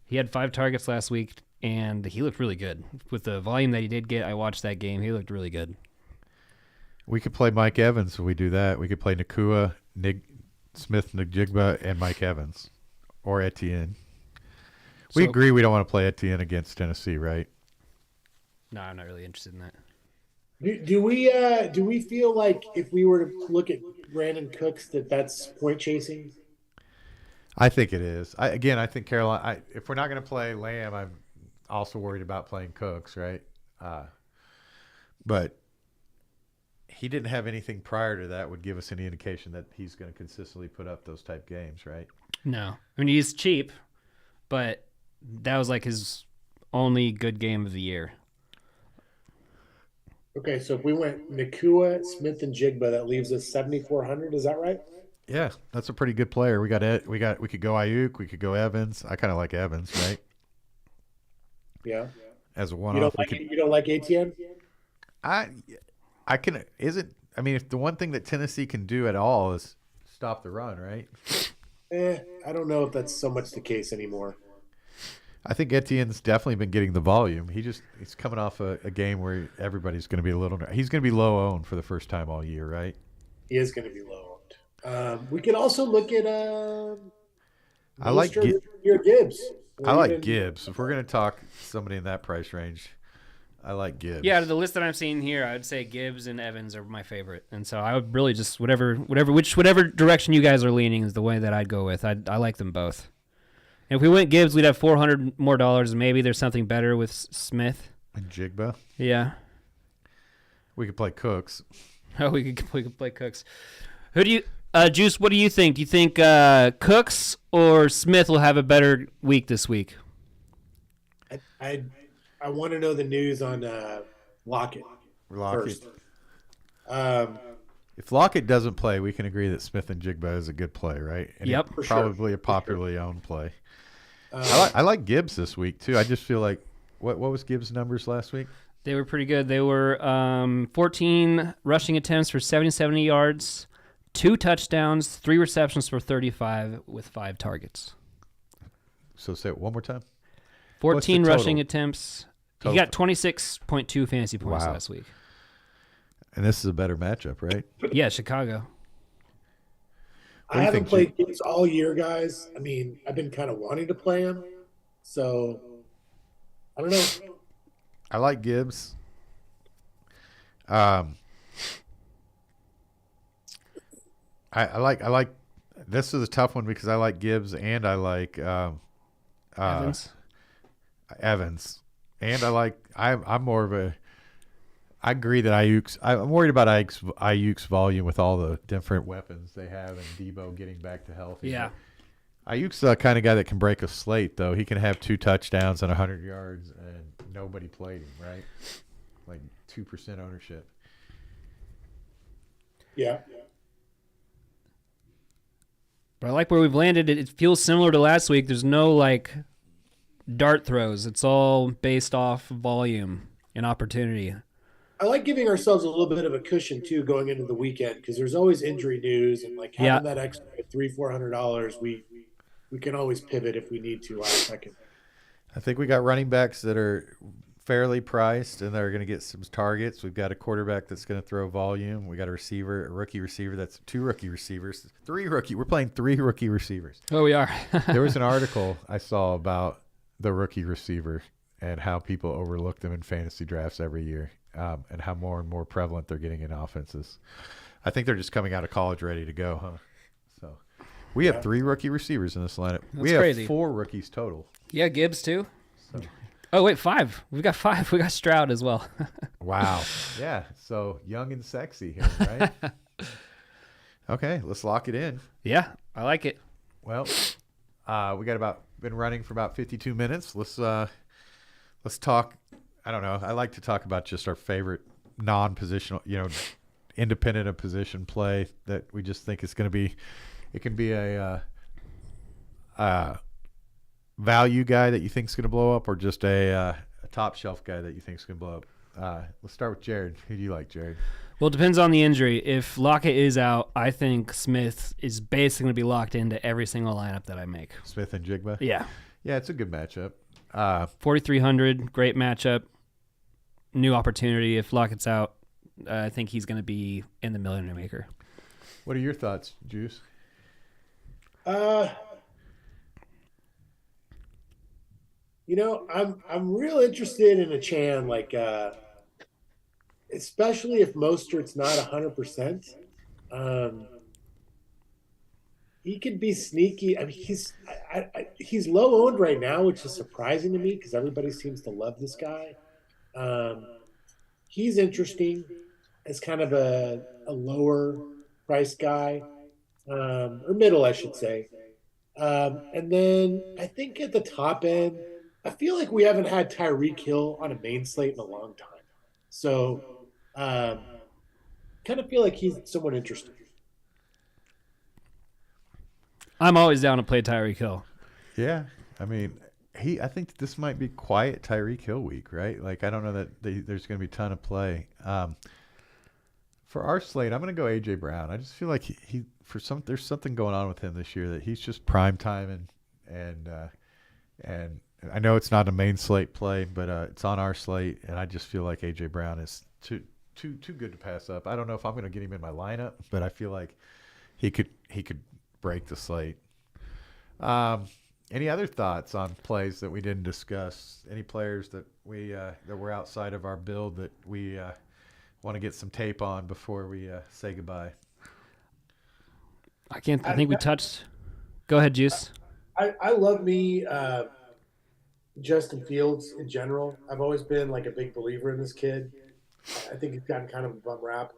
He had 5 targets last week, and he looked really good. With the volume that he did get, I watched that game. He looked really good. We could play Mike Evans if we do that. We could play Nakua, Smith, Njigba, and Mike Evans. Or Etienne. We agree we don't want to play Etienne against Tennessee, right? No, I'm not really interested in that. Do we feel like if we were to look at Brandon Cooks that's point chasing? I think it is. I think Carolina. If we're not going to play Lamb, I'm also worried about playing Cooks, right? But he didn't have anything prior to that would give us any indication that he's going to consistently put up those type games, right? No, I mean he's cheap, but that was like his only good game of the year. Okay, so if we went Nakua, Smith, and Jigba, that leaves us 7,400. Is that right? Yeah, that's a pretty good player. We could go Ayuk, we could go Evans. I kind of like Evans, right? Yeah. As a one-off, you don't like ATN? If the one thing that Tennessee can do at all is stop the run, right? I don't know if that's so much the case anymore. I think Etienne's definitely been getting the volume. He's coming off a game where everybody's going to be he's going to be low owned for the first time all year, right? He is going to be low owned. We could also look at I like Gibbs. I like Gibbs. If we're going to talk somebody in that price range, I like Gibbs. Yeah, the list that I'm seeing here, I would say Gibbs and Evans are my favorite, and so I would really just whatever direction you guys are leaning is the way that I'd go with. I like them both. And if we went Gibbs, we'd have $400 more. Maybe there's something better with Smith And Jigba. Yeah. We could play Cooks. Oh, we could play Cooks. Who do you, Juice? What do you think? Do you think Cooks or Smith will have a better week this week? I want to know the news on Lockett. First. If Lockett doesn't play, we can agree that Smith and Jigba is a good play, right? And Yep. probably a popularly owned play. I like Gibbs this week too. I just feel like what was Gibbs' numbers last week? They were pretty good. They were 14 rushing attempts for 70 yards, 2 touchdowns, 3 receptions for 35 with 5 targets. So say it one more time. 14 total? rushing attempts. Total. He got 26.2 fantasy points Wow. last week. And this is a better matchup, right? Yeah, Chicago. I haven't played Gibbs all year, guys. I mean, I've been kind of wanting to play him. So, I don't know. I like Gibbs. I like this is a tough one because I like Gibbs and I like Evans. And I'm more of a I agree that I'm worried about Ayuk's volume with all the different weapons they have and Debo getting back to health. Yeah. Ayuk's the kind of guy that can break a slate, though. He can have 2 touchdowns and 100 yards, and nobody played him, right? Like 2% ownership. Yeah. But I like where we've landed. It feels similar to last week. There's no like dart throws. It's all based off volume and opportunity. I like giving ourselves a little bit of a cushion too going into the weekend because there's always injury news and like having that extra $300-400 we can always pivot if we need to last second. I think we got running backs that are fairly priced and they're going to get some targets. We've got a quarterback that's going to throw volume. We got a rookie receiver. That's 2 rookie receivers, 3 rookie. We're playing 3 rookie receivers. Oh, we are. There was an article I saw about the rookie receiver and how people overlook them in fantasy drafts every year, and how more and more prevalent they're getting in offenses. I think they're just coming out of college ready to go, huh? So we have 3 rookie receivers in this lineup. We have crazy. 4 rookies total. Yeah, Gibbs too. Oh, wait, 5. We've got 5. We got Stroud as well. Wow. Yeah. So young and sexy here, right? Okay, let's lock it in. Yeah, I like it. Well, we got been running for about 52 minutes. Let's talk. I don't know. I like to talk about just our favorite non-positional, independent of position play that we just think is going to be. It can be a value guy that you think is going to blow up, or just a top shelf guy that you think is going to blow up. Let's start with Jared. Who do you like, Jared? Well, it depends on the injury. If Lockett is out, I think Smith is basically going to be locked into every single lineup that I make. Smith and Jigba? Yeah. Yeah, it's a good matchup. 4,300, great matchup. New opportunity. If Lockett's out, I think he's going to be in the millionaire maker. What are your thoughts, Juice? I'm real interested in a Chan, like, especially if Mostert's not 100%. He could be sneaky. I mean, he's low owned right now, which is surprising to me because everybody seems to love this guy. He's interesting as kind of a lower price guy, or middle, I should say. And then I think at the top end, I feel like we haven't had Tyreek Hill on a main slate in a long time. So kind of feel like he's somewhat interesting. I'm always down to play Tyreek Hill. Yeah. I mean, I think this might be quiet Tyreek Hill week, right? Like, I don't know that there's going to be a ton of play. For our slate, I'm going to go A.J. Brown. I just feel like there's something going on with him this year that he's just prime time and I know it's not a main slate play, but it's on our slate, and I just feel like A.J. Brown is too good to pass up. I don't know if I'm going to get him in my lineup, but I feel like he could break the slate. Any other thoughts on plays that we didn't discuss? Any players that that were outside of our build that we want to get some tape on before we say goodbye? I think we touched. Go ahead, Juice. I love me Justin Fields in general. I've always been like a big believer in this kid. I think he's gotten kind of a bum rap.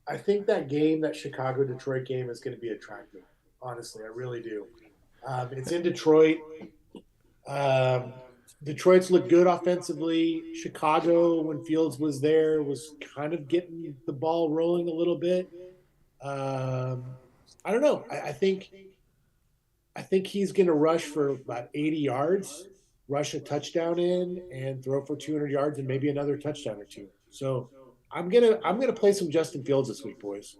I think that game, that Chicago-Detroit game, is going to be attractive. Honestly, I really do. It's in Detroit. Detroit's looked good offensively. Chicago, when Fields was there, was kind of getting the ball rolling a little bit. I don't know. I think he's going to rush for about 80 yards, rush a touchdown in, and throw for 200 yards and maybe another touchdown or two. So I'm gonna play some Justin Fields this week, boys.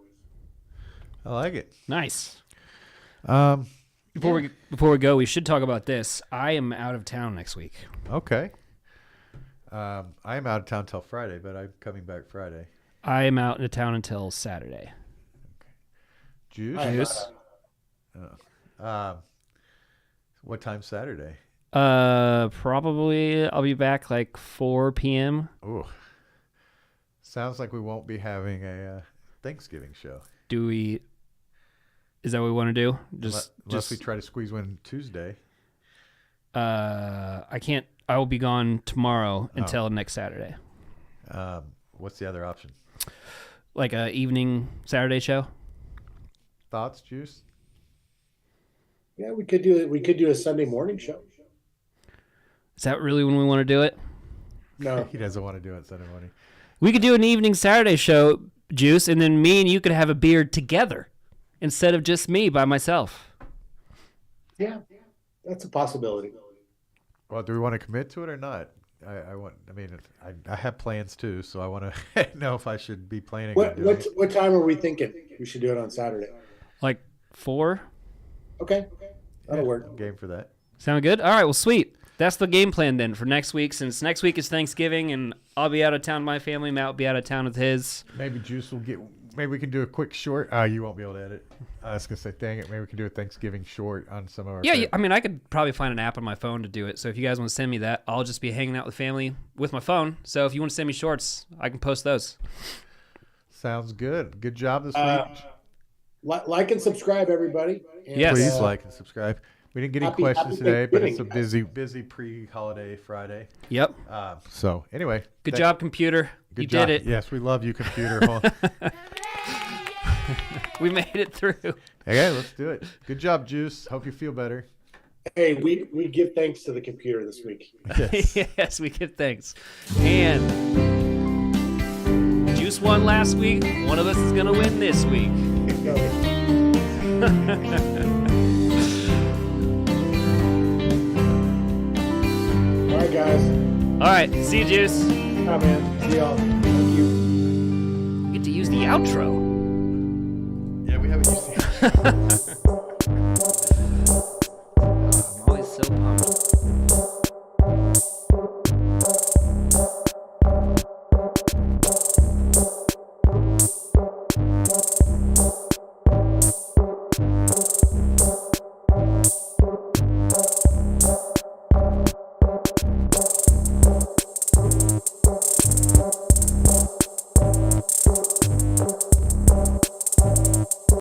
I like it. Nice. Before Before we go, we should talk about this. I am out of town next week. Okay. I am out of town till Friday, but I'm coming back Friday. I am out of town until Saturday. Juice? What time Saturday? Probably I'll be back like 4 p.m. Ooh. Sounds like we won't be having a Thanksgiving show. Is that what we want to do? Unless we try to squeeze one Tuesday. I can't. I will be gone tomorrow until next Saturday. What's the other option? Like a evening Saturday show. Thoughts, Juice? Yeah, we could do a Sunday morning show. Is that really when we want to do it? No, He doesn't want to do it Sunday morning. We could do an evening Saturday show, Juice, and then me and you could have a beer together instead of just me by myself. yeah, that's a possibility. Well, do we want to commit to it or not? I have plans too, so I want to know if I should be planning on doing it. What time are we thinking we should do it on Saturday? Like 4? Okay, that'll work. I'm game for that. Sound good? All right, well, sweet. That's the game plan then for next week. Since next week is Thanksgiving and I'll be out of town with my family, Matt will be out of town with his. Maybe Juice will get. Maybe we can do a quick short. You won't be able to edit. I was gonna say, dang it. Maybe we can do a Thanksgiving short on some of our. Yeah, I mean, I could probably find an app on my phone to do it. So if you guys want to send me that, I'll just be hanging out with family with my phone. So if you want to send me shorts, I can post those. Sounds good. Good job this week. Like and subscribe, everybody. And, Yes. Please like and subscribe. We didn't get any questions happy today, but it's a Thanksgiving. busy pre-holiday Friday. Yep. So anyway, Good job, computer. Good You job. did it. Yes, we love you, computer. We made it through. Okay, let's do it. Good job, Juice. Hope you feel better. Hey, we give thanks to the computer this week. Yes. Yes, we give thanks. And Juice won last week. One of us is going to win this week. All right, guys. All right. See you, Juice. Bye, man. See y'all. Thank you. You get to use the outro. Yeah, we haven't used the